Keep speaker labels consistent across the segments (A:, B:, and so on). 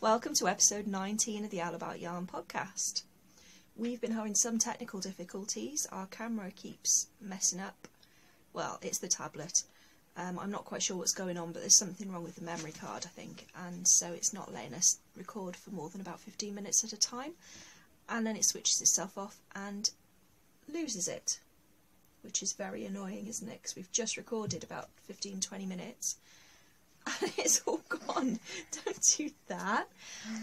A: Welcome to episode 19 of the All About Yarn podcast. We've been having some technical difficulties. Our camera keeps messing up. Well, it's the tablet. I'm not quite sure what's going on, but there's something wrong with the memory card, I think, and so it's not letting us record for more than about 15 minutes at a time, and then it switches itself off and loses it, which is very annoying, isn't it? Because we've just recorded about 15-20 minutes and it's all gone. Don't do that.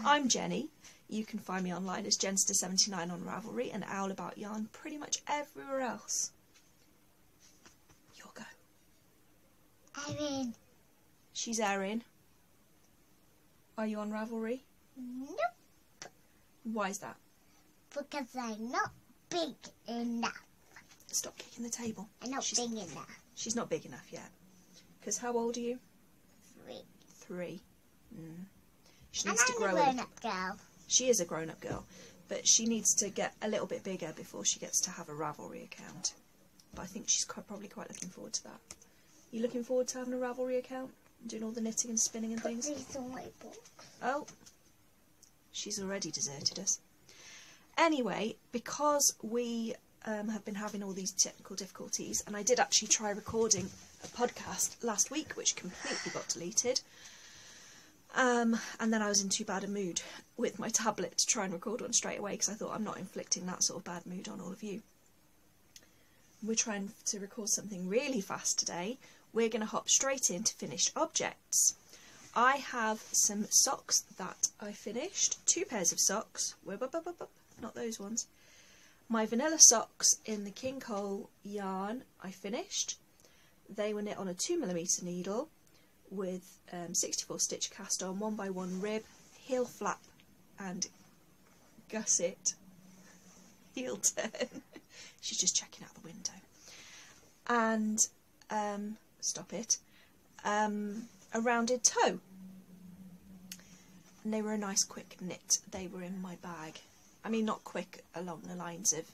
A: I'm Jenny. You can find me online as Jenster79 on Ravelry and Owl About Yarn pretty much everywhere else. Your go.
B: Erin.
A: She's Erin. Are you on Ravelry?
B: Nope.
A: Why is that?
B: Because I'm not big enough.
A: Stop kicking the table.
B: I'm not big enough.
A: She's not big enough yet. Because how old are you?
B: 3.
A: 3. She
B: And
A: needs to
B: I'm
A: grow
B: a grown-up girl.
A: She is a grown-up girl, but she needs to get a little bit bigger before she gets to have a Ravelry account. But I think she's probably quite looking forward to that. You looking forward to having a Ravelry account? Doing all the knitting and spinning and things?
B: Put these on my book.
A: Oh, she's already deserted us. Anyway, because we have been having all these technical difficulties, and I did actually try recording a podcast last week, which completely got deleted. And then I was in too bad a mood with my tablet to try and record one straight away, because I thought I'm not inflicting that sort of bad mood on all of you. We're trying to record something really fast today. We're going to hop straight into finished objects. I have some socks that I finished, 2 pairs of socks, not those ones. My vanilla socks in the King Cole yarn I finished. They were knit on a 2mm needle with 64 stitch cast on, 1x1 rib, heel flap and gusset, heel turn. She's just checking out the window. And a rounded toe. And they were a nice quick knit. They were in my bag. I mean, not quick along the lines of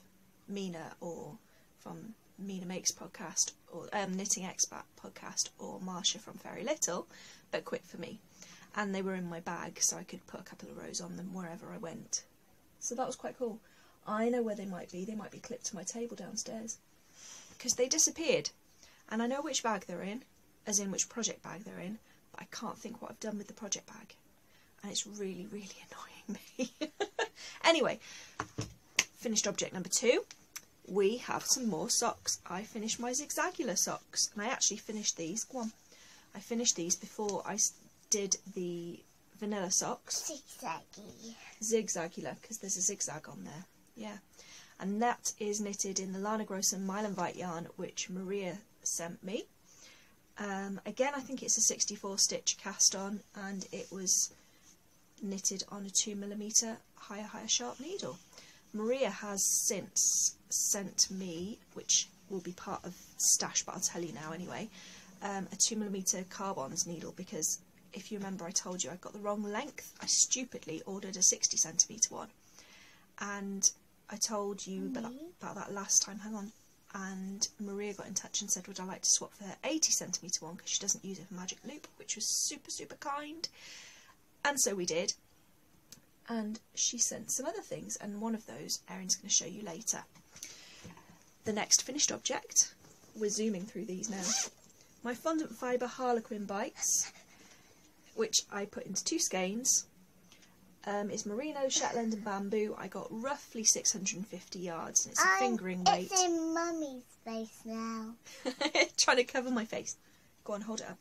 A: Mina or from Mina Makes podcast or Knitting Expat podcast or Marsha from Very Little, but quick for me. And they were in my bag, so I could put a couple of rows on them wherever I went. So that was quite cool. I know where they might be. They might be clipped to my table downstairs because they disappeared. And I know which bag they're in, as in which project bag they're in, but I can't think what I've done with the project bag. And it's really, really annoying me. Anyway, finished object number 2. We have some more socks. I finished my zigzagular socks, and I actually finished these. Go on. I finished these before I did the vanilla socks. Zigzagular, because there's a zigzag on there. Yeah. And that is knitted in the Lana Grossen Milan White yarn, which Maria sent me. Again, I think it's a 64 stitch cast on, and it was knitted on a 2mm higher sharp needle. Maria has since sent me, which will be part of stash, but I'll tell you now anyway, a 2mm carbons needle, because if you remember I told you I got the wrong length. I stupidly ordered a 60cm one, and I told you about that last time. Hang on. And Maria got in touch and said, would I like to swap for her 80cm one, because she doesn't use it for magic loop, which was super, super kind. And so we did. And she sent some other things, and one of those Erin's going to show you later. The next finished object, we're zooming through these now. My fondant fibre Harlequin bites, which I put into 2 skeins. It's merino, Shetland and bamboo. I got roughly 650 yards, and it's a fingering weight.
B: It's in Mummy's face now.
A: Trying to cover my face. Go on, hold it up.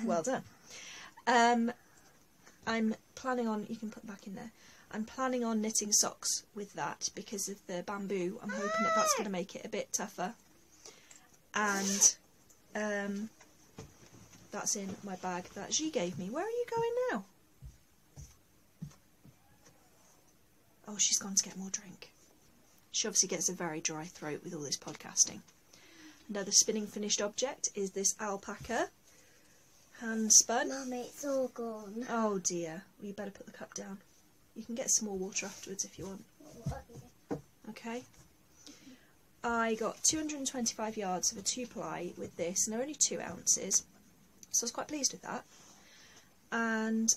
A: Well done. I'm planning on, you can put back in there, I'm planning on knitting socks with that because of the bamboo. I'm hoping that that's going to make it a bit tougher. And that's in my bag that she gave me. Where are you going now? Oh, she's gone to get more drink. She obviously gets a very dry throat with all this podcasting. Another spinning finished object is this alpaca. Hand spun.
B: Mummy, it's all gone.
A: Oh dear. Well, you better put the cup down. You can get some more water afterwards if you want. Okay. I got 225 yards of a 2-ply with this, and they're only 2 ounces. So I was quite pleased with that. And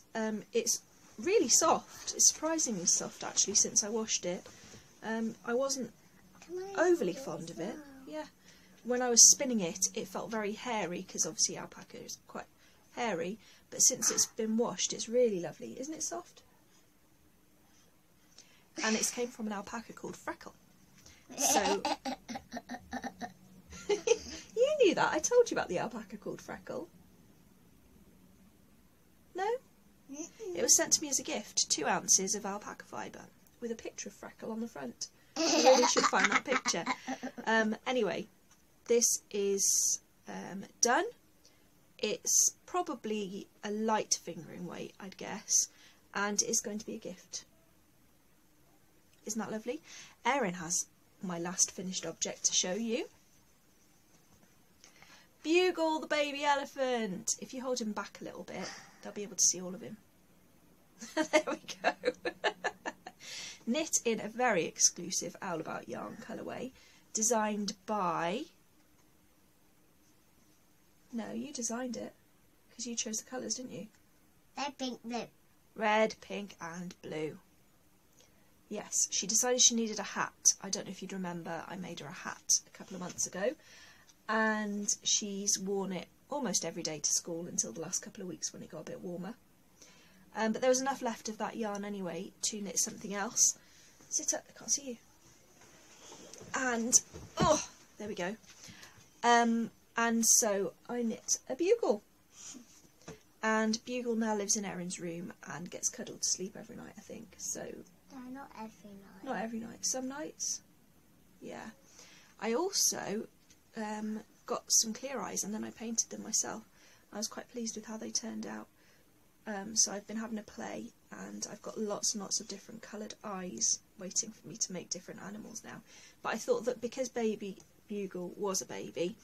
A: it's really soft. It's surprisingly soft actually since I washed it. I wasn't overly fond of it. Yeah. When I was spinning it, it felt very hairy because obviously alpaca is quite hairy. But since it's been washed, it's really lovely. Isn't it soft? And it came from an alpaca called Freckle. So you knew that. I told you about the alpaca called Freckle. No? It was sent to me as a gift, 2 ounces of alpaca fibre with a picture of Freckle on the front. I really should find that picture. Anyway, this is done. It's probably a light fingering weight, I'd guess, and it's going to be a gift. Isn't that lovely? Erin has my last finished object to show you. Bugle the baby elephant. If you hold him back a little bit, they'll be able to see all of him. There we go. Knit in a very exclusive Owl About yarn colourway, designed by... No, you designed it, because you chose the colours, didn't you?
B: Red, pink, blue.
A: Red, pink and blue. Yes, she decided she needed a hat. I don't know if you'd remember, I made her a hat a couple of months ago. And she's worn it almost every day to school until the last couple of weeks when it got a bit warmer. But there was enough left of that yarn anyway to knit something else. Sit up, I can't see you. And, oh, there we go. And so I knit a bugle. And Bugle now lives in Erin's room and gets cuddled to sleep every night, I think. So
B: No, not every night.
A: not every night, some nights. Yeah. I also got some clear eyes and then I painted them myself. I was quite pleased with how they turned out. So I've been having a play and I've got lots and lots of different coloured eyes waiting for me to make different animals now. But I thought that because baby Bugle was a baby,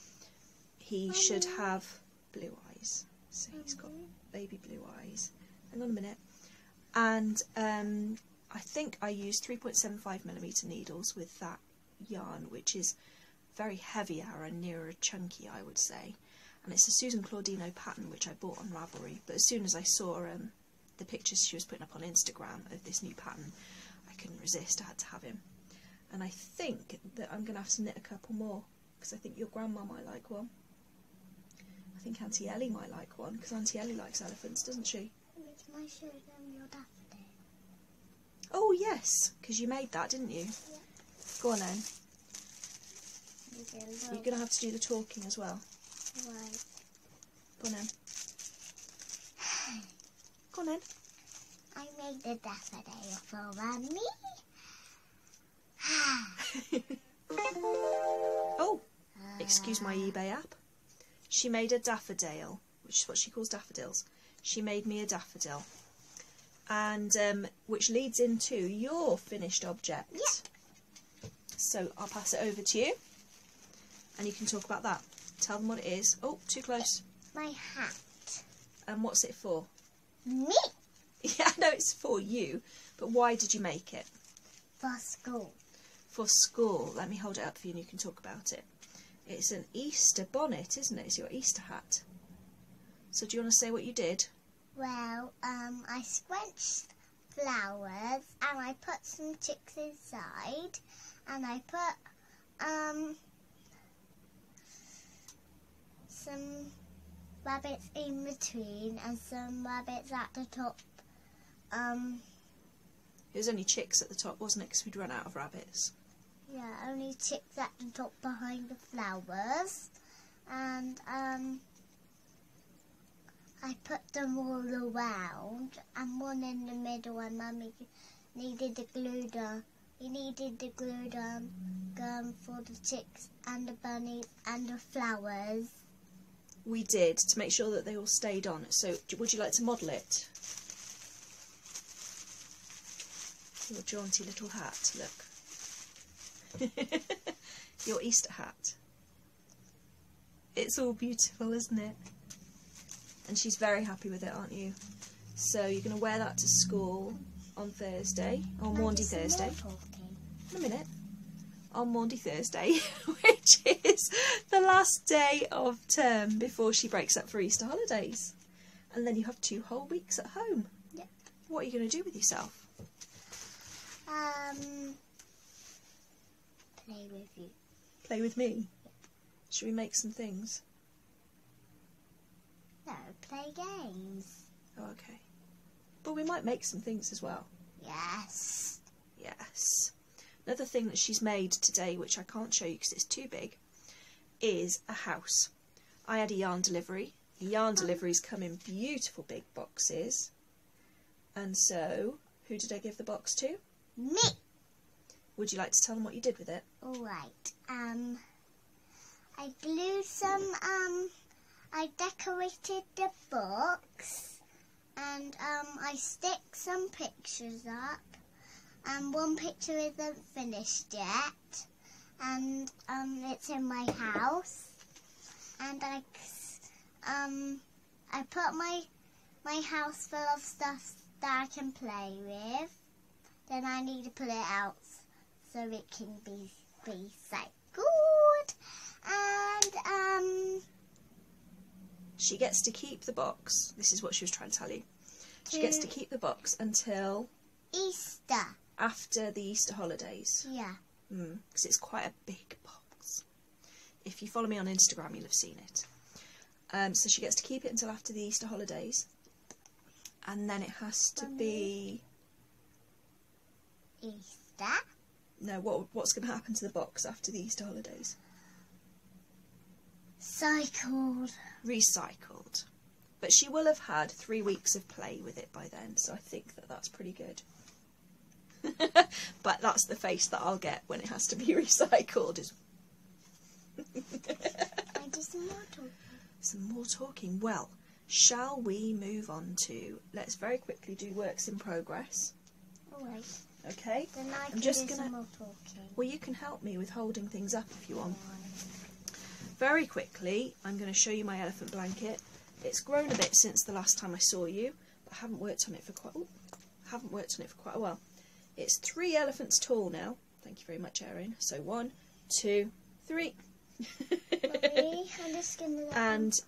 A: he should have blue eyes. So he's got baby blue eyes. Hang on a minute. And I think I used 3.75mm needles with that yarn, which is very heavy and nearer chunky, I would say. And it's a Susan Claudino pattern which I bought on Ravelry, but as soon as I saw the pictures she was putting up on Instagram of this new pattern, I couldn't resist, I had to have him. And I think that I'm going to have to knit a couple more, because I think your grandma might like one. I think Auntie Ellie might like one, because Auntie Ellie likes elephants, doesn't she?
B: Can I show them your daffodil?
A: Oh yes, because you made that, didn't you?
B: Yeah.
A: Go on then. You're going to have to do the talking as well.
B: Right.
A: Go on then. Go on then.
B: I made the daffodil for Mummy.
A: Oh, excuse my eBay app. She made a daffodil, which is what she calls daffodils. She made me a daffodil. And which leads into your finished object.
B: Yeah.
A: So I'll pass it over to you. And you can talk about that. Tell them what it is. Oh, too close.
B: My hat.
A: And what's it for?
B: Me.
A: Yeah, I know it's for you, but why did you make it?
B: For school.
A: For school. Let me hold it up for you and you can talk about it. It's an Easter bonnet, isn't it? It's your Easter hat. So do you want to say what you did?
B: Well, I squenched flowers and I put some chicks inside and I put some rabbits in between and some rabbits at the top.
A: It was only chicks at the top, wasn't it? Because we'd run out of rabbits.
B: Yeah, only chicks at the top behind the flowers. And I put them all around and one in the middle, and Mummy needed the glue gun. We needed the glue gun for the chicks and the bunnies and the flowers.
A: We did, to make sure that they all stayed on. So would you like to model it? Your jaunty little hat, look. Your Easter hat. It's all beautiful, isn't it? And she's very happy with it, aren't you? So you're going to wear that to school on Thursday, on Maundy Thursday. In a minute. on Maundy Thursday, which is the last day of term before she breaks up for Easter holidays. And then you have 2 whole weeks at home.
B: Yep.
A: What are you going to do with yourself?
B: Play with you.
A: Play with me? Yep. Should we make some things?
B: No, play games.
A: Oh, okay. But we might make some things as well.
B: Yes.
A: Yes. Another thing that she's made today, which I can't show you because it's too big, is a house. I had a yarn delivery. The yarn deliveries come in beautiful big boxes. And so, who did I give the box to?
B: Me.
A: Would you like to tell them what you did with it?
B: Alright. I glued some, I decorated the box. And, I stick some pictures up. And one picture isn't finished yet. And, it's in my house. And I put my house full of stuff that I can play with. Then I need to put it out so it can be recycled. And
A: she gets to keep the box. This is what she was trying to tell you. She gets to keep the box until
B: Easter.
A: After the Easter holidays.
B: Yeah.
A: Because it's quite a big box. If you follow me on Instagram, you'll have seen it. So she gets to keep it until after the Easter holidays. And then it has to be...
B: Easter?
A: No, what's going to happen to the box after the Easter holidays?
B: Cycled.
A: Recycled. But she will have had 3 weeks of play with it by then, so I think that that's pretty good. But that's the face that I'll get when it has to be recycled. Is
B: I do some more talking.
A: Some more talking. Well, shall we move on to... Let's very quickly do works in progress.
B: Alright.
A: Okay?
B: Then I'm
A: just
B: do
A: gonna...
B: some more talking.
A: Well, you can help me with holding things up if you want. Very quickly, I'm going to show you my elephant blanket. It's grown a bit since the last time I saw you, but I haven't worked on it for quite a while. It's 3 elephants tall now. Thank you very much, Erin. So 1, 2, 3.
B: Mommy, I'm just gonna
A: And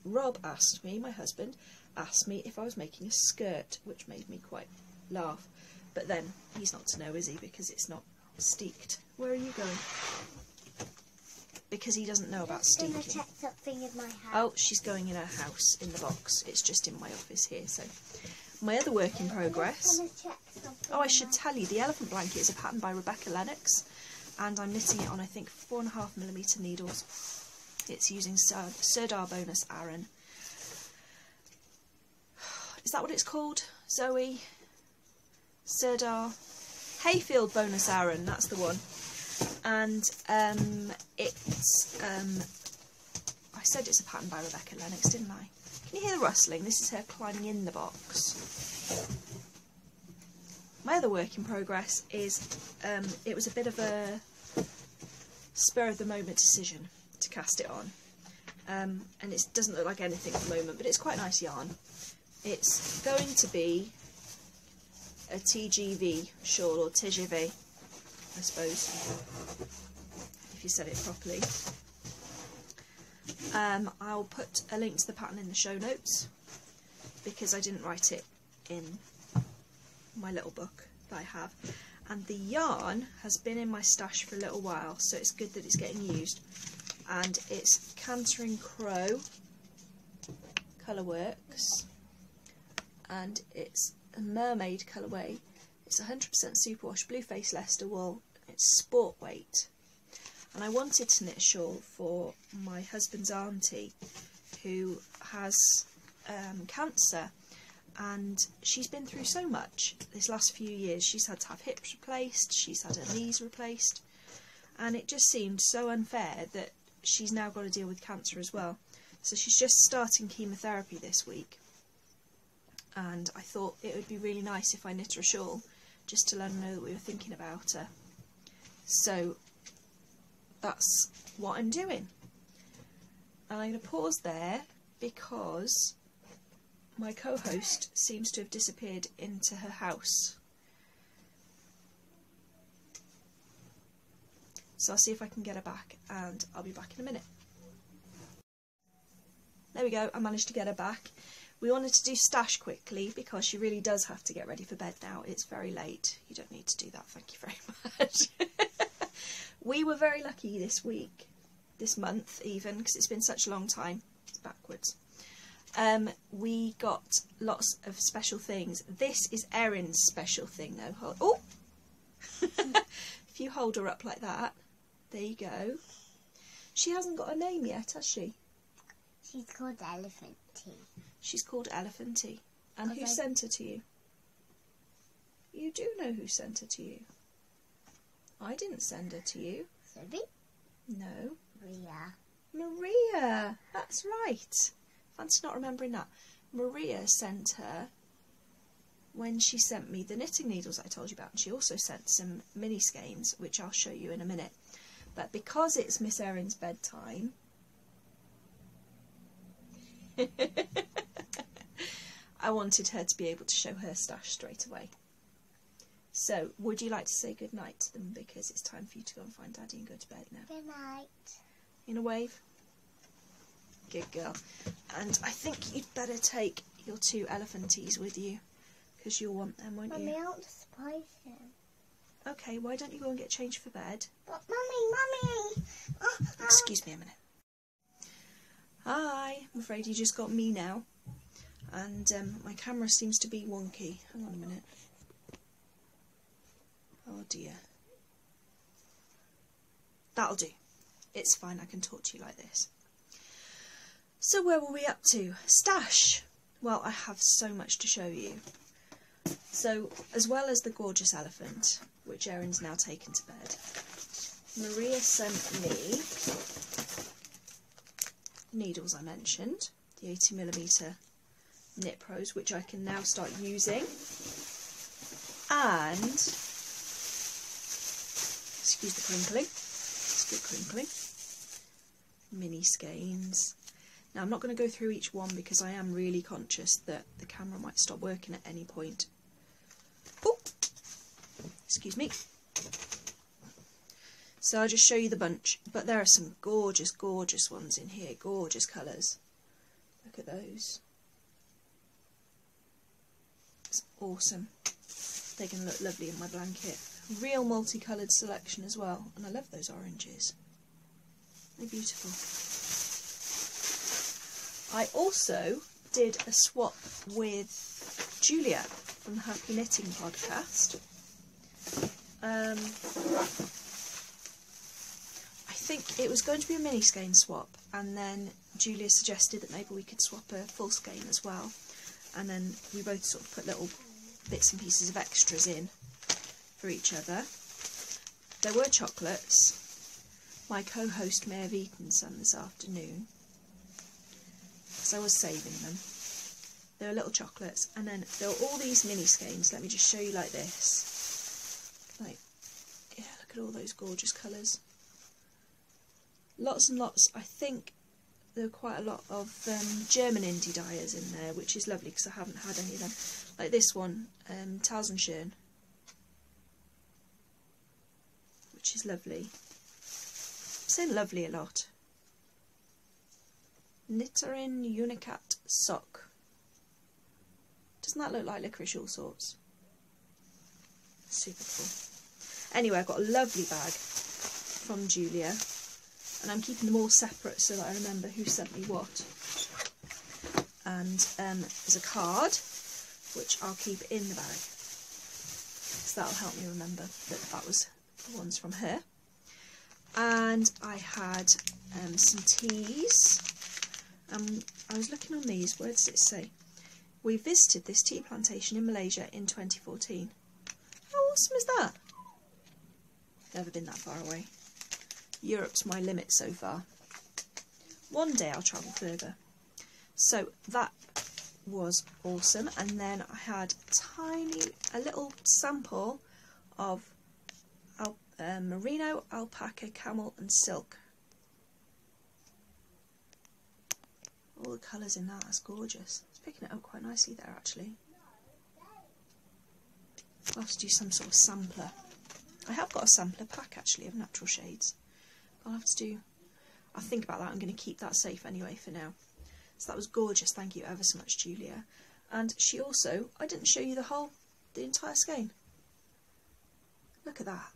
A: Rob asked me, my husband, asked me if I was making a skirt, which made me quite laugh. But then he's not to know, is he? Because it's not steeked. Where are you going? Because he doesn't know about steeking.
B: I'm going to check something in my house.
A: Oh, she's going in her house, in the box. It's just in my office here. So, my other work in progress. Oh, I should tell you, the elephant blanket is a pattern by Rebecca Lennox, and I'm knitting it on, I think, 4.5mm needles. It's using Sirdar Bonus Aran. Is that what it's called, Zoe? Sirdar Hayfield Bonus Aran, that's the one. And it's I said it's a pattern by Rebecca Lennox, didn't I? Can you hear the rustling? This is her climbing in the box. My other work in progress is it was a bit of a spur of the moment decision to cast it on, and it doesn't look like anything at the moment, but it's quite nice yarn. It's going to be a TGV shawl, or TGV, I suppose, if you said it properly. I'll put a link to the pattern in the show notes, because I didn't write it in my little book that I have. And the yarn has been in my stash for a little while, so it's good that it's getting used. And it's Cantering Crow Colourworks, and it's a mermaid colourway. It's 100% superwash blue face Leicester wool. It's sport weight. And I wanted to knit a shawl for my husband's auntie, who has cancer, and she's been through so much this last few years. She's had to have hips replaced, she's had her knees replaced, and it just seemed so unfair that she's now got to deal with cancer as well. So she's just starting chemotherapy this week, and I thought it would be really nice if I knit her a shawl just to let her know that we were thinking about her. So that's what I'm doing. And I'm going to pause there because my co-host seems to have disappeared into her house. So I'll see if I can get her back, and I'll be back in a minute. There we go, I managed to get her back. We wanted to do stash quickly because she really does have to get ready for bed now. It's very late. You don't need to do that, thank you very much. We were very lucky this week, this month even, because it's been such a long time. It's backwards. We got lots of special things. This is Erin's special thing though. Oh! If you hold her up like that, there you go. She hasn't got a name yet, has she?
B: She's called Elephanty.
A: She's called Elephanty. And who sent her to you? You do know who sent her to you. I didn't send her to you.
B: Sophie?
A: No.
B: Maria.
A: Maria! That's right. Fancy not remembering that. Maria sent her when she sent me the knitting needles I told you about. And she also sent some mini skeins, which I'll show you in a minute. But because it's Miss Erin's bedtime, I wanted her to be able to show her stash straight away. So, would you like to say good night to them, because it's time for you to go and find Daddy and go to bed now?
B: Good night.
A: In a wave? Good girl. And I think you'd better take your 2 elephanties with you, because you'll want them, won't
B: Mummy,
A: you?
B: I want to surprise him.
A: Okay, why don't you go and get changed for bed?
B: But Mummy!
A: Excuse me a minute. Hi, I'm afraid you just got me now. And my camera seems to be wonky. Hang on a minute. Oh dear. That'll do. It's fine, I can talk to you like this. So where were we up to? Stash! Well, I have so much to show you. So, as well as the gorgeous elephant, which Erin's now taken to bed, Maria sent me needles I mentioned, the 80mm knit pros, which I can now start using, and excuse the crinkling, it's good crinkling, mini skeins. Now I'm not going to go through each one because I am really conscious that the camera might stop working at any point. Oh, excuse me. So I'll just show you the bunch, but there are some gorgeous, gorgeous ones in here, gorgeous colours. Look at those. It's awesome. They're going to look lovely in my blanket. Real multicoloured selection as well, and I love those oranges. They're beautiful. I also did a swap with Julia from the Happy Knitting podcast. I think it was going to be a mini skein swap, and then Julia suggested that maybe we could swap a full skein as well, and then we both sort of put little bits and pieces of extras in for each other. There were chocolates. My co-host may have eaten some this afternoon, because I was saving them. There were little chocolates, and then there were all these mini skeins. Let me just show you like this. Like, yeah, look at all those gorgeous colours. Lots and lots. I think there were quite a lot of German indie dyers in there, which is lovely because I haven't had any of them. Like this one, Tausendschön, which is lovely. I'm saying lovely a lot. Knitterin Unicat sock. Doesn't that look like licorice all sorts? Super cool. Anyway, I've got a lovely bag from Julia, and I'm keeping them all separate so that I remember who sent me what. And there's a card, which I'll keep in the bag, so that'll help me remember that that was the ones from her. And I had some teas. I was looking on these, where does it say? We visited this tea plantation in Malaysia in 2014. How awesome is that? Never been that far away. Europe's my limit so far. One day I'll travel further. So that was awesome. And then I had a little sample of merino, alpaca, camel and silk. All the colours in that's gorgeous. It's picking it up quite nicely there actually. I'll have to do some sort of sampler. I have got a sampler pack actually of natural shades. I'll think about that. I'm going to keep that safe anyway for now. So that was gorgeous. Thank you ever so much, Julia. And she also, I didn't show you the entire skein. Look at that.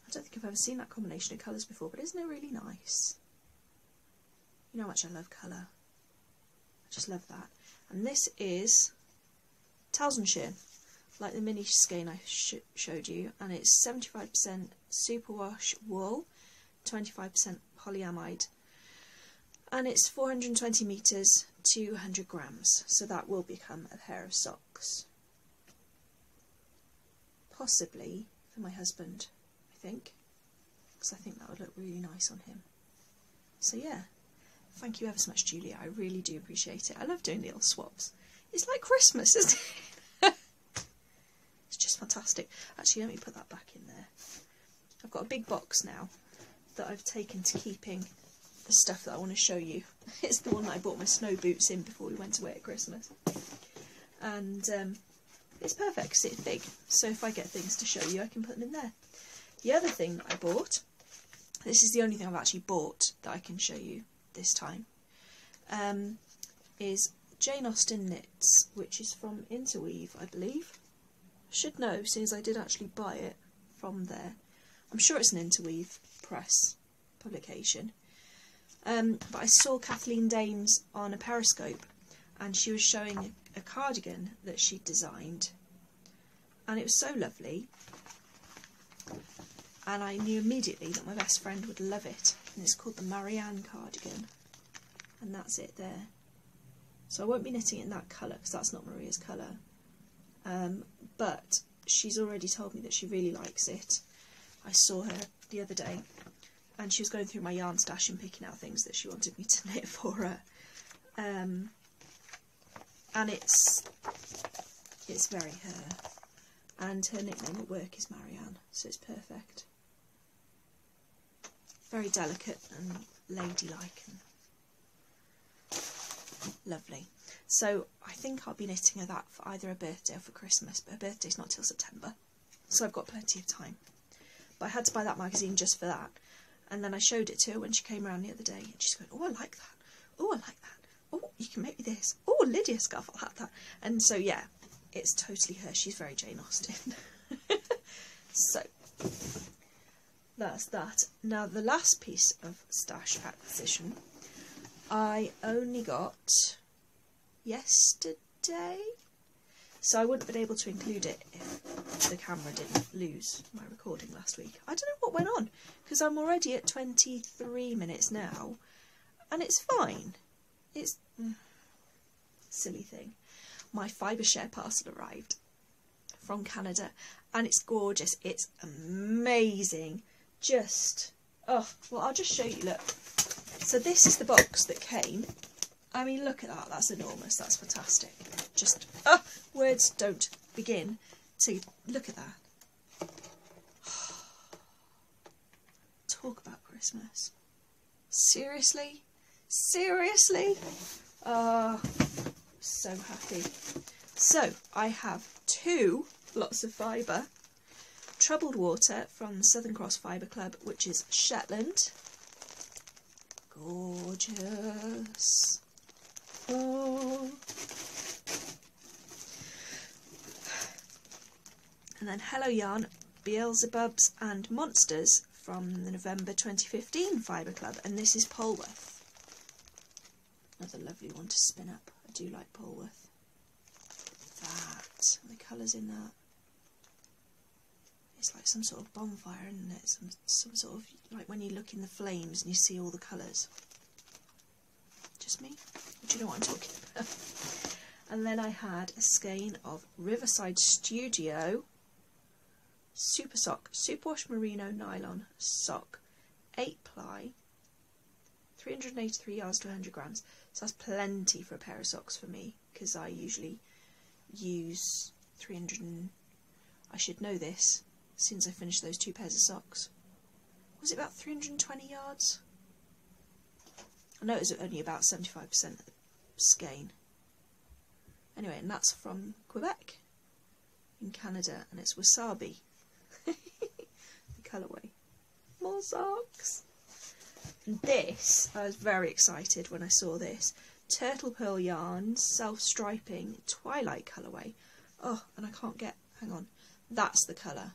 A: I don't think I've ever seen that combination of colours before, but isn't it really nice? You know how much I love colour. I just love that. And this is Townsendshire, like the mini skein I showed you, and it's 75% superwash wool, 25% polyamide, and it's 420 metres, 200 grams, so that will become a pair of socks. Possibly for my husband, I think, because I think that would look really nice on him. So yeah, thank you ever so much, Julia. I really do appreciate it. I love doing little swaps. It's like Christmas, isn't it? It's just fantastic. Actually, let me put that back in there. I've got a big box now that I've taken to keeping the stuff that I want to show you. It's the one that I bought my snow boots in before we went away at Christmas. And it's perfect because it's big. So if I get things to show you, I can put them in there. The other thing that I bought, this is the only thing I've actually bought that I can show you this time, is Jane Austen Knits, which is from Interweave, I believe. I should know, since I did actually buy it from there. I'm sure it's an Interweave press publication. But I saw Kathleen Dames on a Periscope, and she was showing a cardigan that she'd designed, and it was so lovely, and I knew immediately that my best friend would love it. And it's called the Marianne cardigan, and that's it there. So I won't be knitting it in that colour because that's not Maria's colour, but she's already told me that she really likes it. I saw her the other day and she was going through my yarn stash and picking out things that she wanted me to knit for her, and it's very her, and her nickname at work is Marianne, so it's perfect. Very delicate and ladylike and lovely. So I think I'll be knitting her that for either her birthday or for Christmas, but her birthday's not till September, so I've got plenty of time. But I had to buy that magazine just for that, and then I showed it to her when she came around the other day, and she's going, oh, I like that, oh, I like that, oh, you can make me this, oh, Lydia scarf, I'll have that. And so yeah, it's totally her. She's very Jane Austen. So that's that. Now the last piece of stash acquisition I only got yesterday, so I wouldn't have been able to include it if the camera didn't lose my recording last week. I don't know what went on, because I'm already at 23 minutes now, and it's fine. It's silly thing. My fibre share parcel arrived from Canada, and it's gorgeous. It's amazing. Just, oh, well, I'll just show you, look. So this is the box that came. I mean, look at that. That's enormous. That's fantastic. Just, words don't begin to look at that. Talk about Christmas. Seriously? Seriously? So happy. So I have 2 lots of fibre. Troubled Water from the Southern Cross Fibre Club, which is Shetland. Gorgeous. Oh. And then Hello Yarn, Beelzebubs and Monsters from the November 2015 Fibre Club, and this is Polwarth. Another lovely one to spin up. I do like Polwarth. That, the colours in that. It's like some sort of bonfire, isn't it? Some sort of, like when you look in the flames and you see all the colours. Just me? Or do you know what I'm talking about? And then I had a skein of Riverside Studio Super Sock, Superwash Merino Nylon Sock, 8-ply, 383 yards to 100 grams. So that's plenty for a pair of socks for me, because I usually use 300 and... I should know this, since I finished those 2 pairs of socks. Was it about 320 yards? I know it was only about 75% of the skein. Anyway, and that's from Quebec in Canada, and it's wasabi. The colourway. More socks. And this, I was very excited when I saw this. Turtle Pearl yarn, self-striping, twilight colourway. Oh, and I can't get, hang on, that's the colour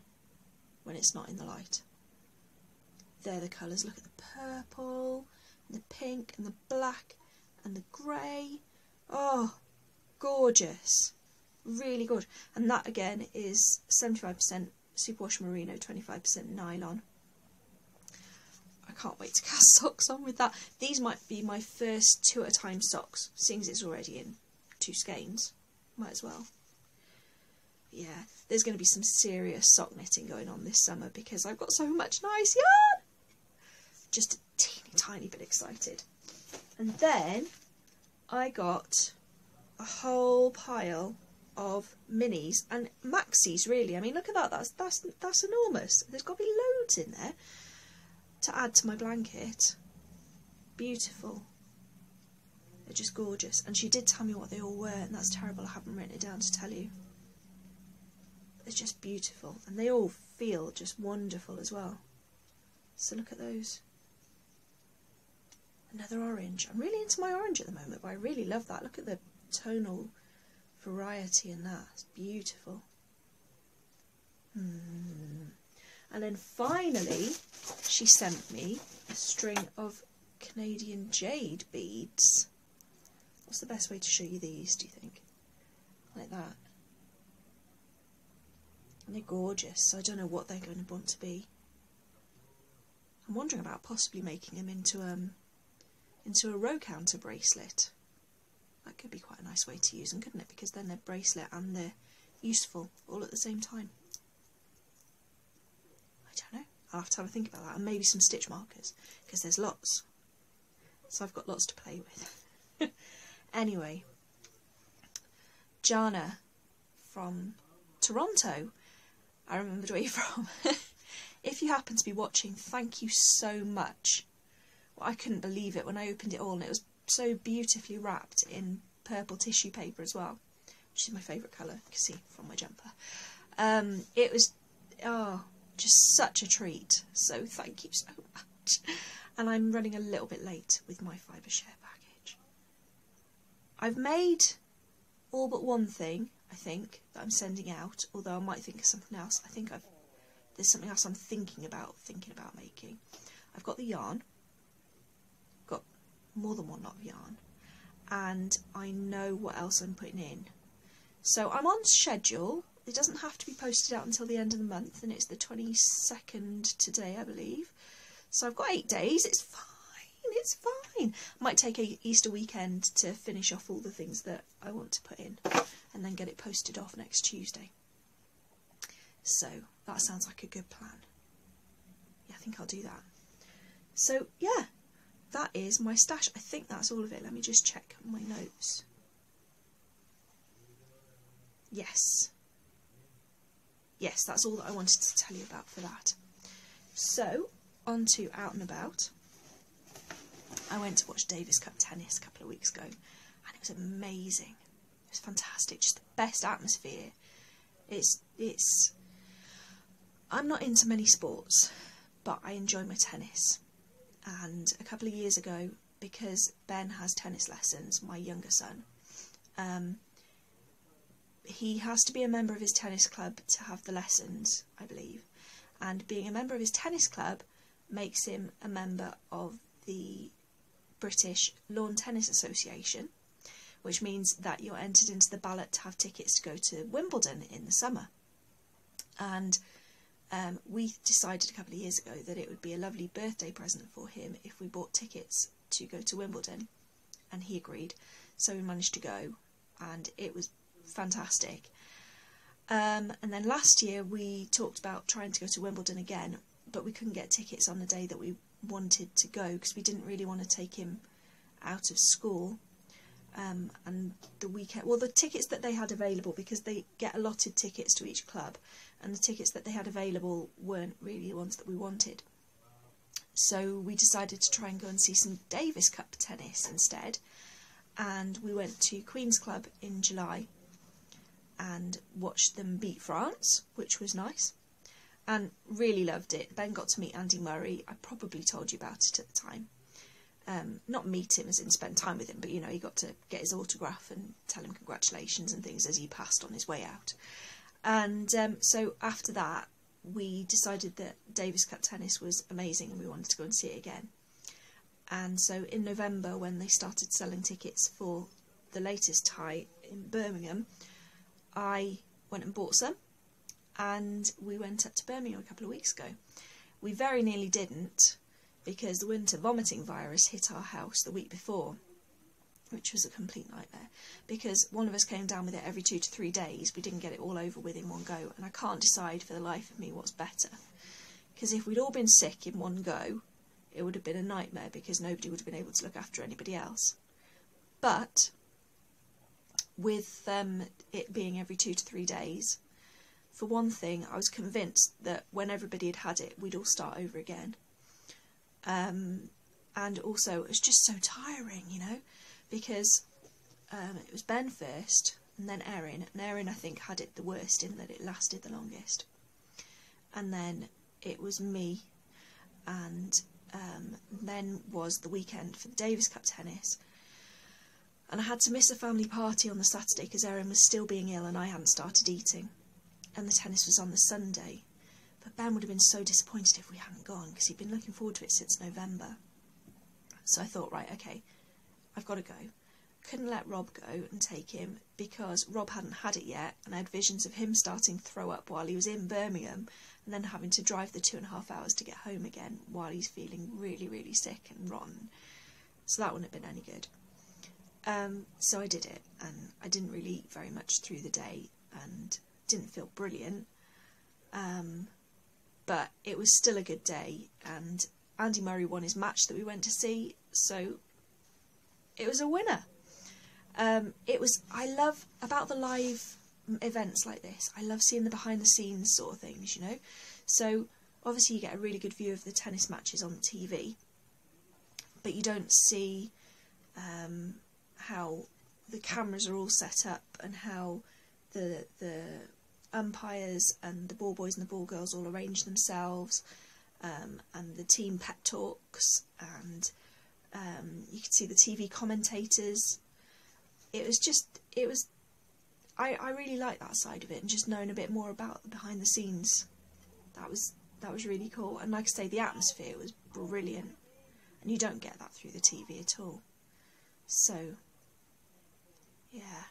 A: when it's not in the light. They're the colours. Look at the purple, and the pink, and the black, and the grey. Oh, gorgeous. Really good. And that again is 75% superwash merino, 25% nylon. I can't wait to cast socks on with that. These might be my first 2 at a time socks, seeing as it's already in 2 skeins. Might as well. Yeah, there's going to be some serious sock knitting going on this summer because I've got so much nice yarn. Just a teeny tiny bit excited. And then I got a whole pile of minis and maxis, really. I mean, look at that. That's enormous. There's got to be loads in there to add to my blanket. Beautiful. They're just gorgeous. And she did tell me what they all were, and that's terrible. I haven't written it down to tell you. It's just beautiful. And they all feel just wonderful as well. So look at those. Another orange. I'm really into my orange at the moment, but I really love that. Look at the tonal variety in that. It's beautiful. And then finally, she sent me a string of Canadian jade beads. What's the best way to show you these, do you think? Like that. And they're gorgeous, so I don't know what they're going to want to be. I'm wondering about possibly making them into a row counter bracelet. That could be quite a nice way to use them, couldn't it? Because then they're bracelet and they're useful all at the same time. I don't know. I'll have to have a think about that. And maybe some stitch markers, because there's lots. So I've got lots to play with. Anyway, Jana from Toronto. I remembered where you're from. If you happen to be watching, thank you so much. Well, I couldn't believe it when I opened it all, and it was so beautifully wrapped in purple tissue paper as well, which is my favourite colour, you can see from my jumper. It was, just such a treat, so thank you so much. And I'm running a little bit late with my fibre share package. I've made all but one thing, I think, that I'm sending out, although I might think of something else. I think there's something else I'm thinking about making. I've got the yarn, got more than one lot of yarn, and I know what else I'm putting in. So I'm on schedule. It doesn't have to be posted out until the end of the month, and it's the 22nd today, I believe. So I've got 8 days. It's fine. It's fine. I might take a Easter weekend to finish off all the things that I want to put in, and then get it posted off next Tuesday. So that sounds like a good plan. Yeah, I think I'll do that. So yeah, that is my stash. I think that's all of it. Let me just check my notes. Yes. Yes, that's all that I wanted to tell you about for that. So, on to Out and About. I went to watch Davis Cup tennis a couple of weeks ago, and it was amazing. It was fantastic, just the best atmosphere. I'm not into many sports, but I enjoy my tennis. And a couple of years ago, because Ben has tennis lessons, my younger son, he has to be a member of his tennis club to have the lessons, I believe. And being a member of his tennis club makes him a member of the British Lawn Tennis Association, which means that you're entered into the ballot to have tickets to go to Wimbledon in the summer. And we decided a couple of years ago that it would be a lovely birthday present for him if we bought tickets to go to Wimbledon, and he agreed. So we managed to go, and it was fantastic. And then last year we talked about trying to go to Wimbledon again, but we couldn't get tickets on the day that we wanted to go because we didn't really want to take him out of school. And the weekend, well, the tickets that they had available, because they get allotted tickets to each club, and the tickets that they had available weren't really the ones that we wanted. So we decided to try and go and see some Davis Cup tennis instead. and we went to Queen's Club in July and watched them beat France, which was nice, and really loved it. Ben got to meet Andy Murray. I probably told you about it at the time. Not meet him as in spend time with him, but you know, he got to get his autograph and tell him congratulations and things as he passed on his way out. And so after that, we decided that Davis Cup tennis was amazing and we wanted to go and see it again. And so in November, when they started selling tickets for the latest tie in Birmingham, I went and bought some, and we went up to Birmingham a couple of weeks ago. We very nearly didn't, because the winter vomiting virus hit our house the week before, which was a complete nightmare, because one of us came down with it every 2 to 3 days. We didn't get it all over with in one go, and I can't decide for the life of me what's better, because if we'd all been sick in one go, it would have been a nightmare, because nobody would have been able to look after anybody else. But with it being every 2 to 3 days, for one thing, I was convinced that when everybody had had it, we'd all start over again. And also, it was just so tiring, you know, because it was Ben first, and then Erin. And Erin, I think, had it the worst in that it lasted the longest. And then it was me, and then was the weekend for the Davis Cup tennis. And I had to miss a family party on the Saturday because Erin was still being ill and I hadn't started eating. And the tennis was on the Sunday. But Ben would have been so disappointed if we hadn't gone, because he'd been looking forward to it since November. So I thought, right, okay, I've got to go. Couldn't let Rob go and take him, because Rob hadn't had it yet, and I had visions of him starting to throw up while he was in Birmingham, and then having to drive the 2.5 hours to get home again while he's feeling really, really sick and rotten. So that wouldn't have been any good. So I did it, and I didn't really eat very much through the day, and didn't feel brilliant. But it was still a good day, and Andy Murray won his match that we went to see, so it was a winner. I love about the live events like this, I love seeing the behind the scenes sort of things, you know. So obviously you get a really good view of the tennis matches on the TV, but you don't see how the cameras are all set up, and how the umpires and the ball boys and the ball girls all arrange themselves, and the team pep talks, and you could see the TV commentators. I really like that side of it, and just knowing a bit more about the behind the scenes. That was really cool, and like I say, the atmosphere was brilliant, and you don't get that through the TV at all. So yeah,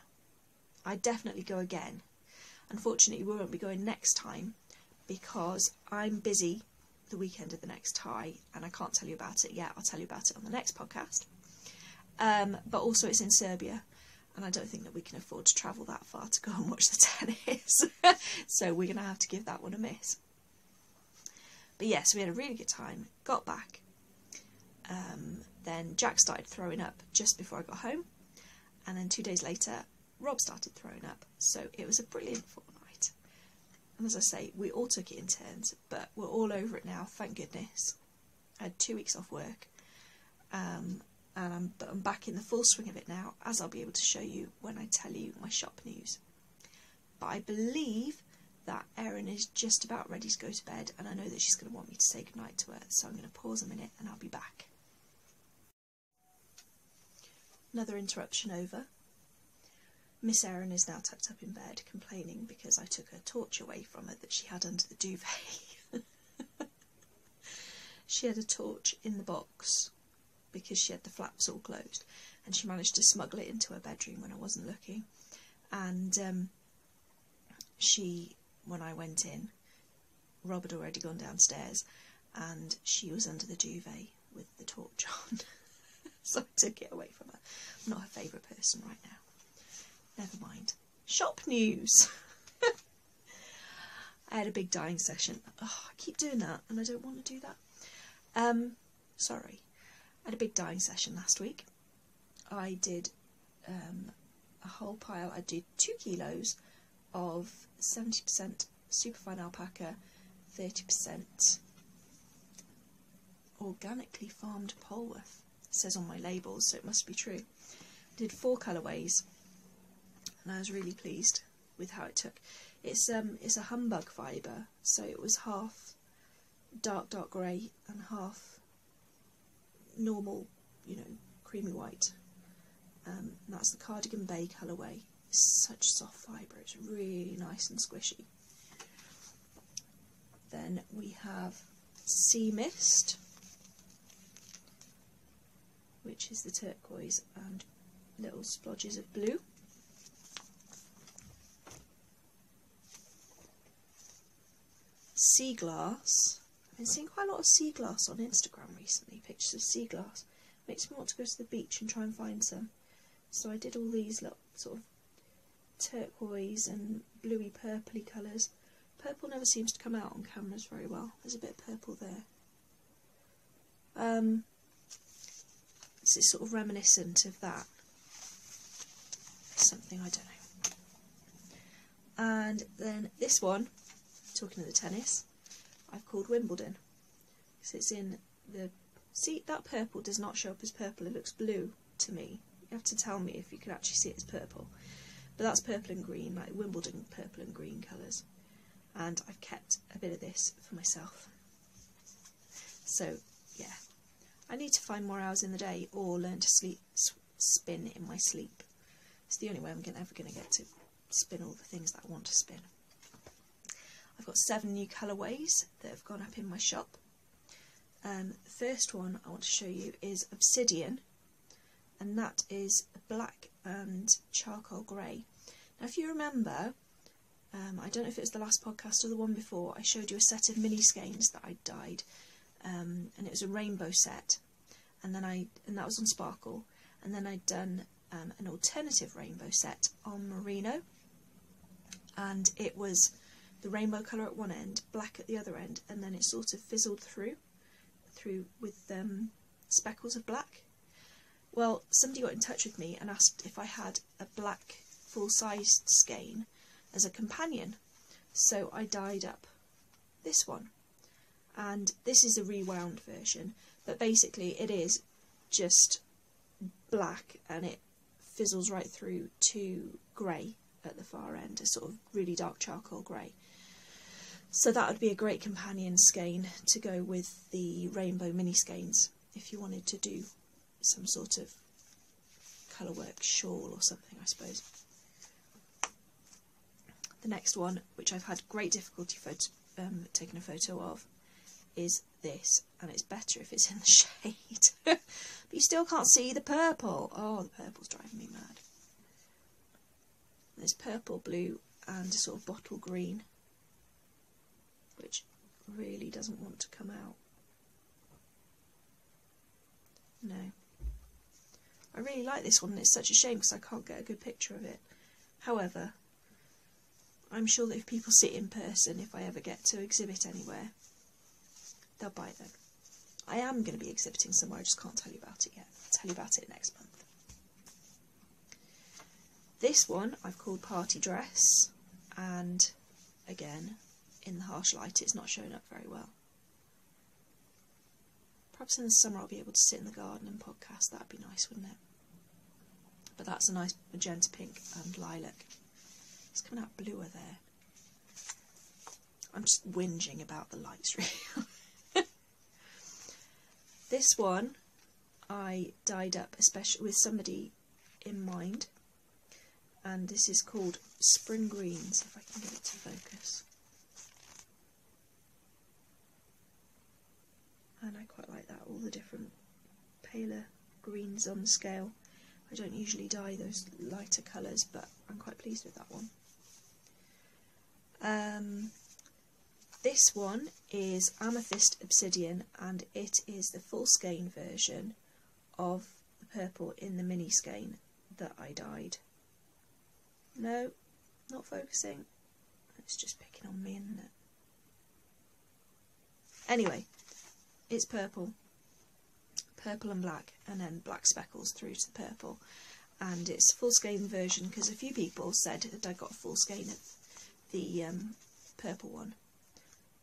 A: I'd definitely go again. Unfortunately, we won't be going next time because I'm busy the weekend of the next tie, and I can't tell you about it yet. I'll tell you about it on the next podcast. But also it's in Serbia, and I don't think that we can afford to travel that far to go and watch the tennis. So we're going to have to give that one a miss. But yes, we had a really good time, got back. Then Jack started throwing up just before I got home, and then 2 days later Rob started throwing up. So it was a brilliant fortnight. And as I say, we all took it in turns, but we're all over it now, thank goodness. I had 2 weeks off work, and I'm back in the full swing of it now, as I'll be able to show you when I tell you my shop news. But I believe that Erin is just about ready to go to bed, and I know that she's going to want me to say goodnight to her, so I'm going to pause a minute and I'll be back. Another interruption over. Miss Erin is now tucked up in bed, complaining because I took her torch away from her that she had under the duvet. She had a torch in the box because she had the flaps all closed, and she managed to smuggle it into her bedroom when I wasn't looking. And when I went in, Rob had already gone downstairs, and she was under the duvet with the torch on. So I took it away from her. I'm not her favourite person right now. Never mind. Shop news. I had a big dyeing session. Oh, I keep doing that, and I don't want to do that. Sorry. I had a big dyeing session last week. I did a whole pile. I did 2 kilos of 70% superfine alpaca, 30% organically farmed Polworth. It says on my labels, so it must be true. did 4 colourways, and I was really pleased with how it took. It's a humbug fibre, so it was half dark grey and half normal, you know, creamy white. And that's the Cardigan Bay colourway. It's such soft fibre, it's really nice and squishy. Then we have Sea Mist, which is the turquoise and little splodges of blue. Sea Glass. I've been seeing quite a lot of sea glass on Instagram recently, pictures of sea glass. Makes me want to go to the beach and try and find some. So I did all these little sort of turquoise and bluey purpley colours. Purple never seems to come out on cameras very well. There's a bit of purple there. This is sort of reminiscent of that. Something, I don't know. And then this one, talking of the tennis, I've called Wimbledon. Because it's in the... See, that purple does not show up as purple, it looks blue to me. You have to tell me if you can actually see it as purple. But that's purple and green, like Wimbledon purple and green colours. And I've kept a bit of this for myself. So, yeah. I need to find more hours in the day or learn to spin in my sleep. It's the only way I'm ever going to get to spin all the things that I want to spin. I've got 7 new colourways that have gone up in my shop. The first one I want to show you is Obsidian, and that is black and charcoal grey. Now if you remember, I don't know if it was the last podcast or the one before, I showed you a set of mini skeins that I'd dyed, and it was a rainbow set, and that was on Sparkle, and then I'd done an alternative rainbow set on Merino, and it was the rainbow colour at one end, black at the other end, and then it sort of fizzled through with speckles of black. Well, somebody got in touch with me and asked if I had a black full-sized skein as a companion, so I dyed up this one, and this is a rewound version, but basically it is just black and it fizzles right through to grey at the far end, a sort of really dark charcoal grey. So that would be a great companion skein to go with the rainbow mini skeins if you wanted to do some sort of colourwork shawl or something, I suppose. The next one, which I've had great difficulty taking a photo of, is this, and it's better if it's in the shade. But you still can't see the purple. Oh, the purple's driving me mad. There's purple, blue, and a sort of bottle green, which really doesn't want to come out. No. I really like this one, and it's such a shame because I can't get a good picture of it. However, I'm sure that if people see it in person, if I ever get to exhibit anywhere, they'll buy it then. I am going to be exhibiting somewhere, I just can't tell you about it yet. I'll tell you about it next month. This one I've called Party Dress, and again, in the harsh light it's not showing up very well. Perhaps in the summer I'll be able to sit in the garden and podcast, that'd be nice, wouldn't it? But that's a nice magenta pink and lilac. It's coming out bluer there. I'm just whinging about the lights really. This one I dyed up especially with somebody in mind, and this is called Spring Greens, if I can get it to focus. And I quite like that, all the different paler greens on the scale. I don't usually dye those lighter colours, but I'm quite pleased with that one. This one is Amethyst Obsidian, and it is the full skein version of the purple in the mini skein that I dyed. No, not focusing. It's just picking on me, isn't it? Anyway, it's purple and black, and then black speckles through to the purple, and it's full skein version because a few people said that I got a full skein of the purple one,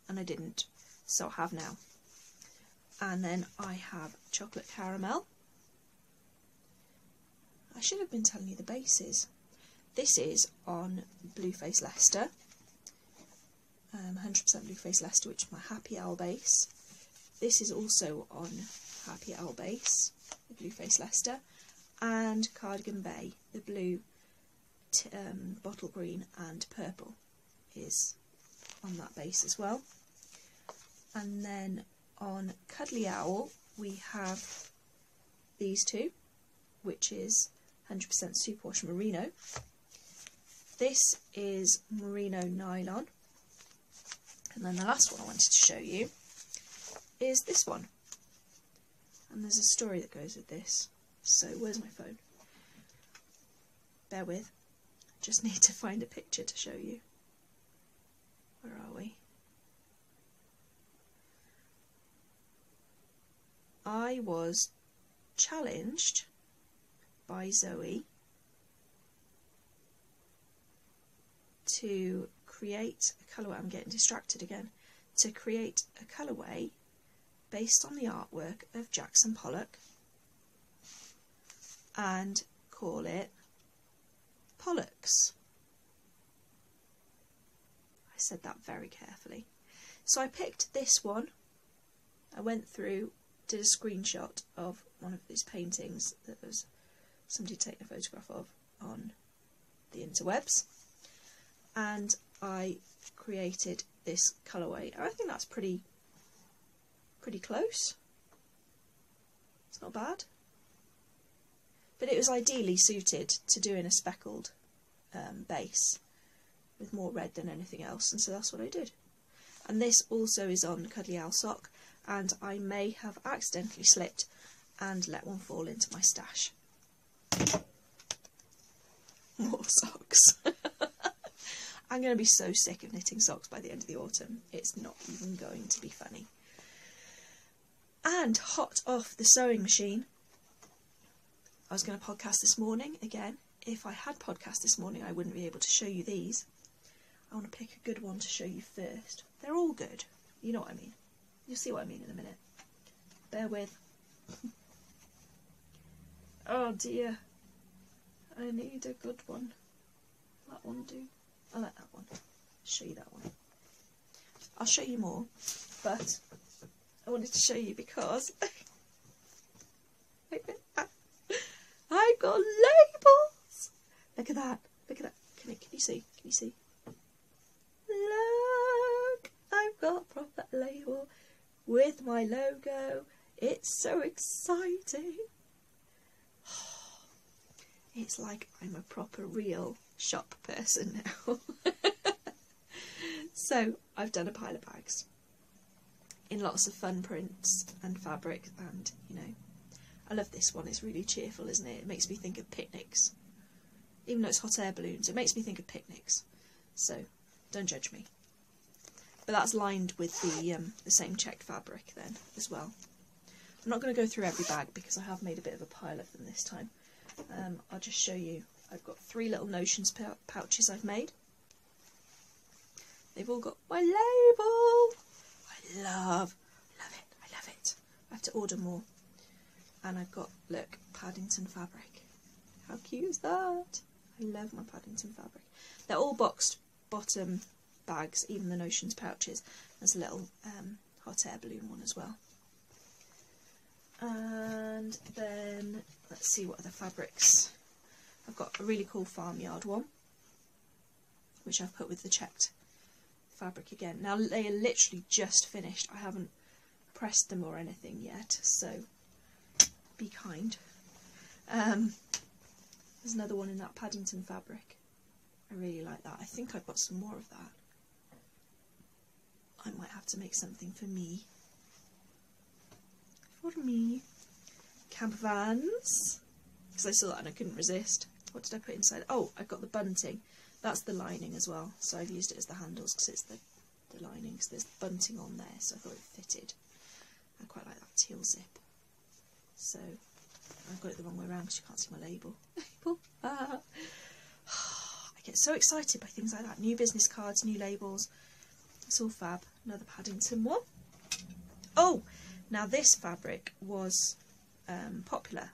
A: and I didn't, so I have now. And then I have chocolate caramel, I should have been telling you the bases. This is on Blueface Leicester, 100% Blueface Leicester, which is my Happy Owl base. This is also on Happy Owl base, the Blueface Leicester, and Cardigan Bay, the blue, bottle green and purple is on that base as well. And then on Cuddly Owl we have these two, which is 100% Superwash Merino. This is Merino Nylon. And then the last one I wanted to show you is this one. And there's a story that goes with this. So where's my phone? Bear with. Just need to find a picture to show you. Where are we? I was challenged by Zoe to create a colourway. I'm getting distracted again. To create a colourway based on the artwork of Jackson Pollock and call it Pollocks. I said that very carefully. So I picked this one. I went through, did a screenshot of one of these paintings that was somebody taken a photograph of on the interwebs, and I created this colourway. I think that's pretty close. It's not bad. But it was ideally suited to doing a speckled base with more red than anything else, and so that's what I did. And this also is on Cuddly Owl sock, and I may have accidentally slipped and let one fall into my stash. More socks. I'm going to be so sick of knitting socks by the end of the autumn. It's not even going to be funny. And hot off the sewing machine, I was going to podcast this morning again. If I had podcast this morning, I wouldn't be able to show you these. I want to pick a good one to show you first. They're all good. You know what I mean. You'll see what I mean in a minute. Bear with. Oh dear. I need a good one. Will that one do? I like that one. I'll show you that one. I'll show you more, but I wanted to show you because I've got labels. Look at that. Look at that. Can you see? Can you see? Look, I've got a proper label with my logo. It's so exciting. It's like I'm a proper real shop person now. So I've done a pile of bags in lots of fun prints and fabric, and you know, I love this one. It's really cheerful, isn't it? It makes me think of picnics. Even though it's hot air balloons, it makes me think of picnics. So don't judge me. But that's lined with the same checked fabric then as well. I'm not going to go through every bag because I have made a bit of a pile of them this time. I'll just show you. I've got 3 little Notions pouches I've made. They've all got my label. I love it. I have to order more. And I've got, look, Paddington fabric. How cute is that? I love my Paddington fabric. They're all boxed bottom bags, even the Notions pouches. There's a little hot air balloon one as well. And then let's see what other fabrics. I've got a really cool farmyard one, which I've put with the checked fabric again. Now they are literally just finished. I haven't pressed them or anything yet, so be kind. There's another one in that Paddington fabric. I really like that. I think I've got some more of that. I might have to make something for me. Camper vans, because I saw that and I couldn't resist. What did I put inside? Oh, I've got the bunting. That's the lining as well, so I've used it as the handles because it's the lining, because there's bunting on there, so I thought it fitted. I quite like that teal zip. So I've got it the wrong way around because you can't see my label. I get so excited by things like that. New business cards, new labels. It's all fab. Another Paddington one. Oh, now this fabric was popular,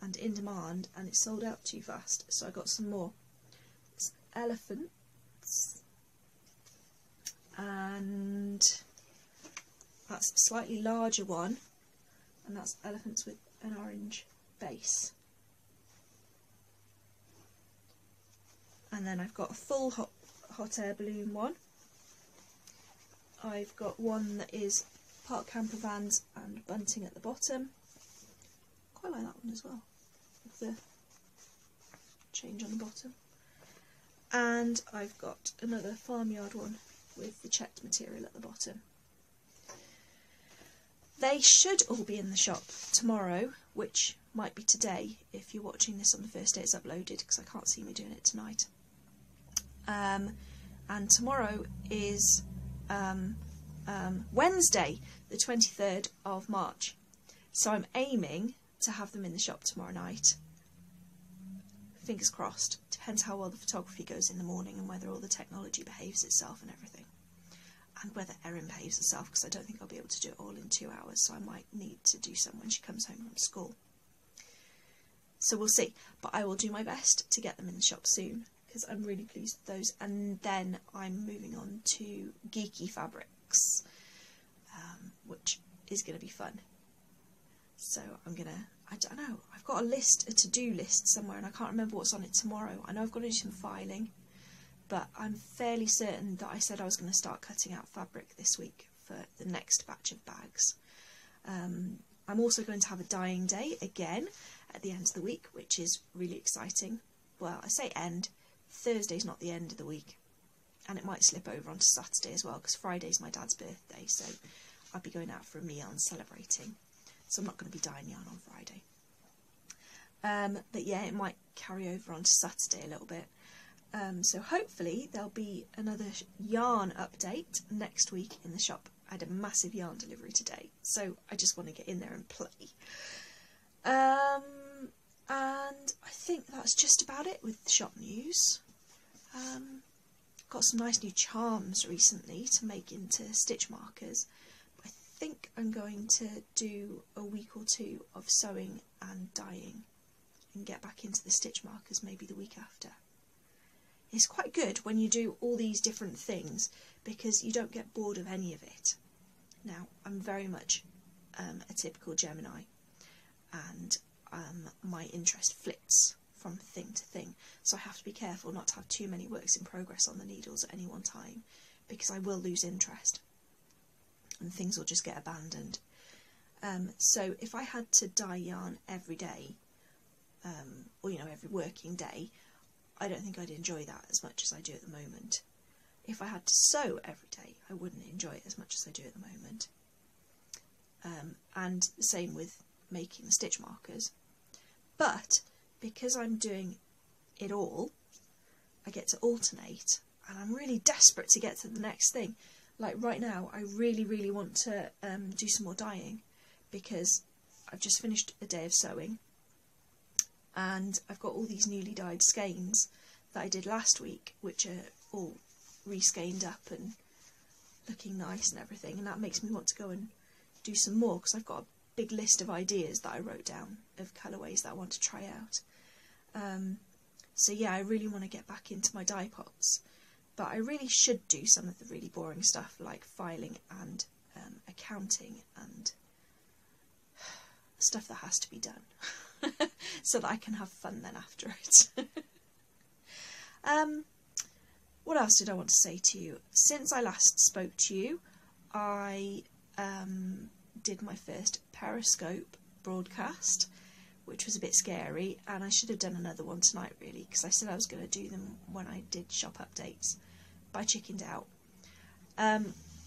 A: and in demand, and it sold out too fast, so I got some more. It's elephants, and that's a slightly larger one, and that's elephants with an orange base. And then I've got a full hot air balloon one. I've got one that is park camper vans and bunting at the bottom. Quite like that one as well, with the change on the bottom. And I've got another farmyard one with the checked material at the bottom. They should all be in the shop tomorrow, which might be today if you're watching this on the first day it's uploaded, because I can't see me doing it tonight. And tomorrow is Wednesday, the 23rd of March. So I'm aiming to have them in the shop tomorrow night. Fingers crossed. Depends how well the photography goes in the morning and whether all the technology behaves itself and everything. And whether Erin behaves herself, because I don't think I'll be able to do it all in 2 hours, so I might need to do some when she comes home from school. So we'll see. But I will do my best to get them in the shop soon, because I'm really pleased with those. And then I'm moving on to geeky fabrics, which is going to be fun. So I'm going to, I don't know, I've got a to-do list somewhere, and I can't remember what's on it tomorrow. I know I've got to do some filing, but I'm fairly certain that I said I was going to start cutting out fabric this week for the next batch of bags. I'm also going to have a dyeing day again at the end of the week, which is really exciting. Well, I say end, Thursday's not the end of the week, and it might slip over onto Saturday as well, because Friday's my dad's birthday, so I'll be going out for a meal and celebrating, so I'm not going to be dyeing yarn on Friday. But yeah, it might carry over onto Saturday a little bit. So hopefully there'll be another yarn update next week in the shop. I had a massive yarn delivery today, so I just want to get in there and play. And I think that's just about it with the shop news. Got some nice new charms recently to make into stitch markers. I think I'm going to do a week or two of sewing and dyeing and get back into the stitch markers maybe the week after. It's quite good when you do all these different things, because you don't get bored of any of it. Now, I'm very much a typical Gemini, and my interest flits from thing to thing, so I have to be careful not to have too many works in progress on the needles at any one time, because I will lose interest and things will just get abandoned. So if I had to dye yarn every day, or every working day, I don't think I'd enjoy that as much as I do at the moment. If I had to sew every day, I wouldn't enjoy it as much as I do at the moment. And the same with making the stitch markers. But because I'm doing it all, I get to alternate, and I'm really desperate to get to the next thing. Like right now, I really, really want to do some more dyeing, because I've just finished a day of sewing, and I've got all these newly dyed skeins that I did last week, which are all reskeined up and looking nice and everything, and that makes me want to go and do some more, because I've got a big list of ideas that I wrote down of colourways that I want to try out. So yeah, I really want to get back into my dye pots, but I really should do some of the really boring stuff like filing and accounting and stuff that has to be done. So that I can have fun then after it. What else did I want to say to you? Since I last spoke to you, I did my first Periscope broadcast, which was a bit scary, and I should have done another one tonight really, because I said I was going to do them when I did shop updates, but I chickened out.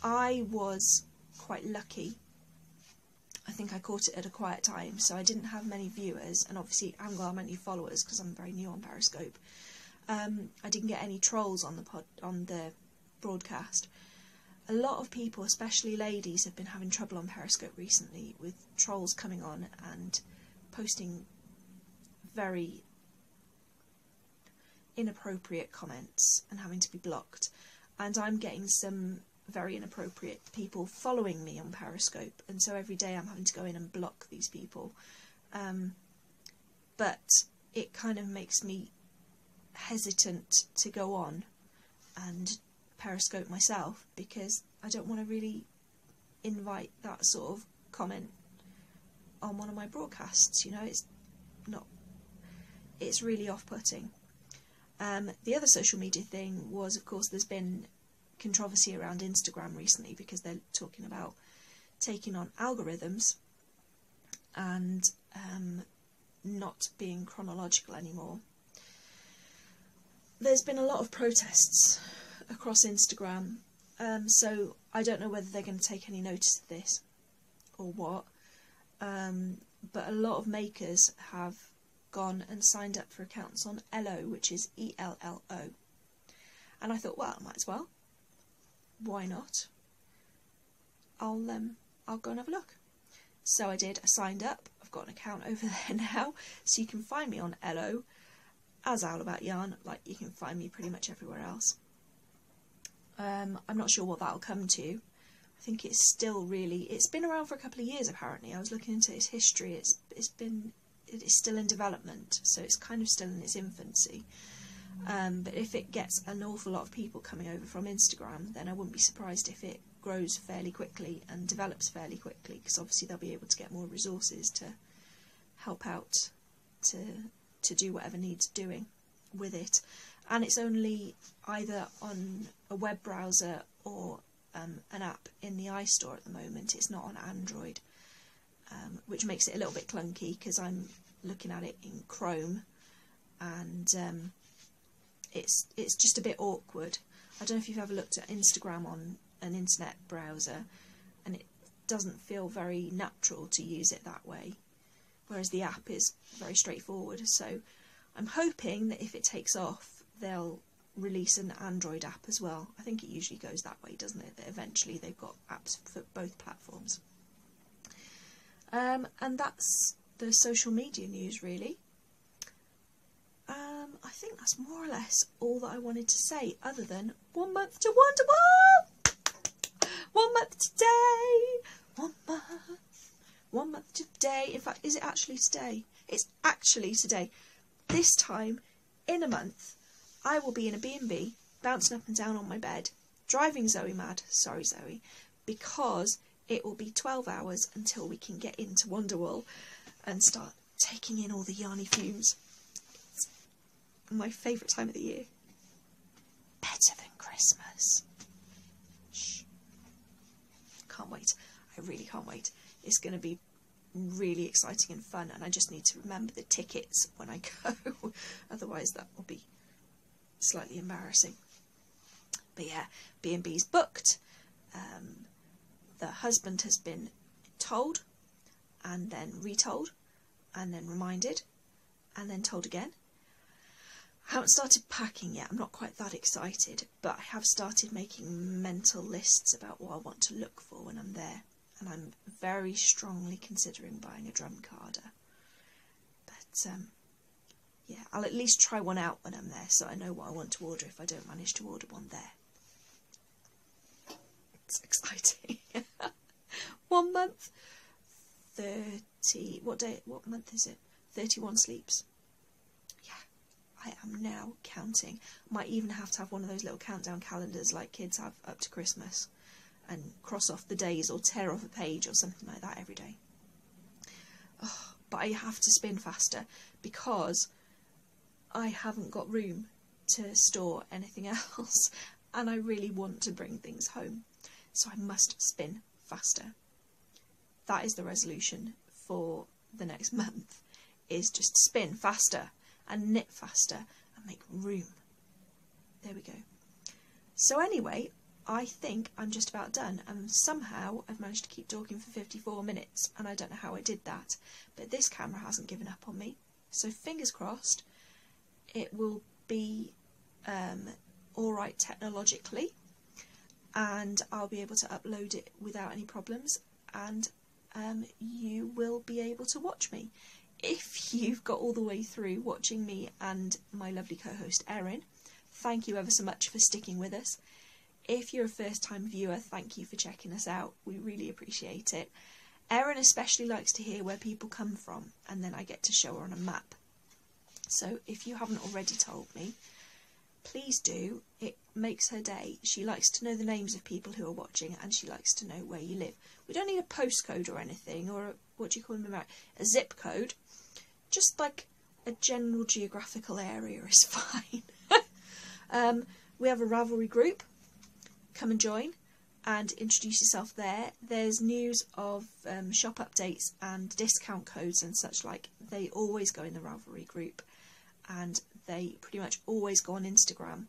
A: I was quite lucky. I think I caught it at a quiet time, so I didn't have many viewers, and obviously I haven't got many followers because I'm very new on Periscope. I didn't get any trolls on the broadcast. A lot of people, especially ladies, have been having trouble on Periscope recently with trolls coming on and posting very inappropriate comments and having to be blocked. And I'm getting some very inappropriate people following me on Periscope, and so every day I'm having to go in and block these people. but it kind of makes me hesitant to go on and Periscope myself, because I don't want to really invite that sort of comment on one of my broadcasts, you know. It's really off-putting. The other social media thing was, of course, there's been controversy around Instagram recently because they're talking about taking on algorithms and not being chronological anymore. There's been a lot of protests across Instagram, so I don't know whether they're going to take any notice of this or what, but a lot of makers have gone and signed up for accounts on Ello, which is ELLO, and I thought, well, I might as well. Why not? I'll go and have a look. So I did. I signed up. I've got an account over there now, so you can find me on Ello as Owl About Yarn, like you can find me pretty much everywhere else. I'm not sure what that'll come to. I think it's still it's been around for a couple of years apparently. I was looking into its history. It is still in development, so it's kind of still in its infancy. But if it gets an awful lot of people coming over from Instagram, then I wouldn't be surprised if it grows fairly quickly and develops fairly quickly, because obviously they'll be able to get more resources to help out to do whatever needs doing with it. And it's only either on a web browser or an app in the iStore at the moment. It's not on Android, which makes it a little bit clunky because I'm looking at it in Chrome, and it's just a bit awkward. I don't know if you've ever looked at Instagram on an internet browser, and it doesn't feel very natural to use it that way, whereas the app is very straightforward. So I'm hoping that if it takes off, they'll release an Android app as well. I think it usually goes that way, doesn't it? That eventually they've got apps for both platforms. And that's the social media news, really. I think that's more or less all that I wanted to say, other than 1 month to Wonderwall! 1 month today! 1 month! 1 month today. In fact, is it actually today? It's actually today. This time, in a month, I will be in a B&B, bouncing up and down on my bed, driving Zoe mad, sorry Zoe, because it will be 12 hours until we can get into Wonderwall and start taking in all the yarny fumes. It's my favourite time of the year. Better than Christmas. Shh. Can't wait. I really can't wait. It's going to be really exciting and fun, and I just need to remember the tickets when I go. Otherwise that will be slightly embarrassing. But yeah, B&B's booked. The husband has been told and then retold and then reminded and then told again. I haven't started packing yet. I'm not quite that excited, but I have started making mental lists about what I want to look for when I'm there, and I'm very strongly considering buying a drum carder. But yeah, I'll at least try one out when I'm there, so I know what I want to order if I don't manage to order one there. It's exciting. 1 month, 30, what month is it? 31 sleeps. Yeah, I am now counting. Might even have to have one of those little countdown calendars like kids have up to Christmas, and cross off the days or tear off a page or something like that every day. Oh, but I have to spin faster because I haven't got room to store anything else, and I really want to bring things home, so I must spin faster. That is the resolution for the next month, is just spin faster and knit faster and make room. There we go. So anyway, I think I'm just about done, and somehow I've managed to keep talking for 54 minutes, and I don't know how I did that, but this camera hasn't given up on me, so fingers crossed it will be alright technologically, and I'll be able to upload it without any problems, and you will be able to watch me. If you've got all the way through watching me and my lovely co-host Erin, thank you ever so much for sticking with us. If you're a first-time viewer, thank you for checking us out. We really appreciate it. Erin especially likes to hear where people come from, and then I get to show her on a map So if you haven't already told me, please do. It makes her day. She likes to know the names of people who are watching, and she likes to know where you live. We don't need a postcode or anything, or what do you call them, a zip code. Just like a general geographical area is fine. We have a Ravelry group. Come and join and introduce yourself there. There's news of shop updates and discount codes and such like. They always go in the Ravelry group, and they pretty much always go on Instagram.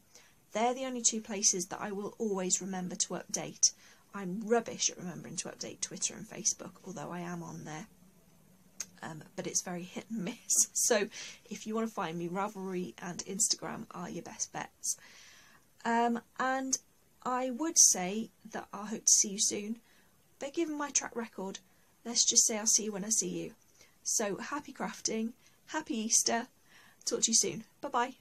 A: They're the only two places that I will always remember to update. I'm rubbish at remembering to update Twitter and Facebook, although I am on there. But it's very hit and miss. So if you want to find me, Ravelry and Instagram are your best bets. And I would say that I hope to see you soon, but given my track record, let's just say I'll see you when I see you. So happy crafting, happy Easter, talk to you soon, bye bye.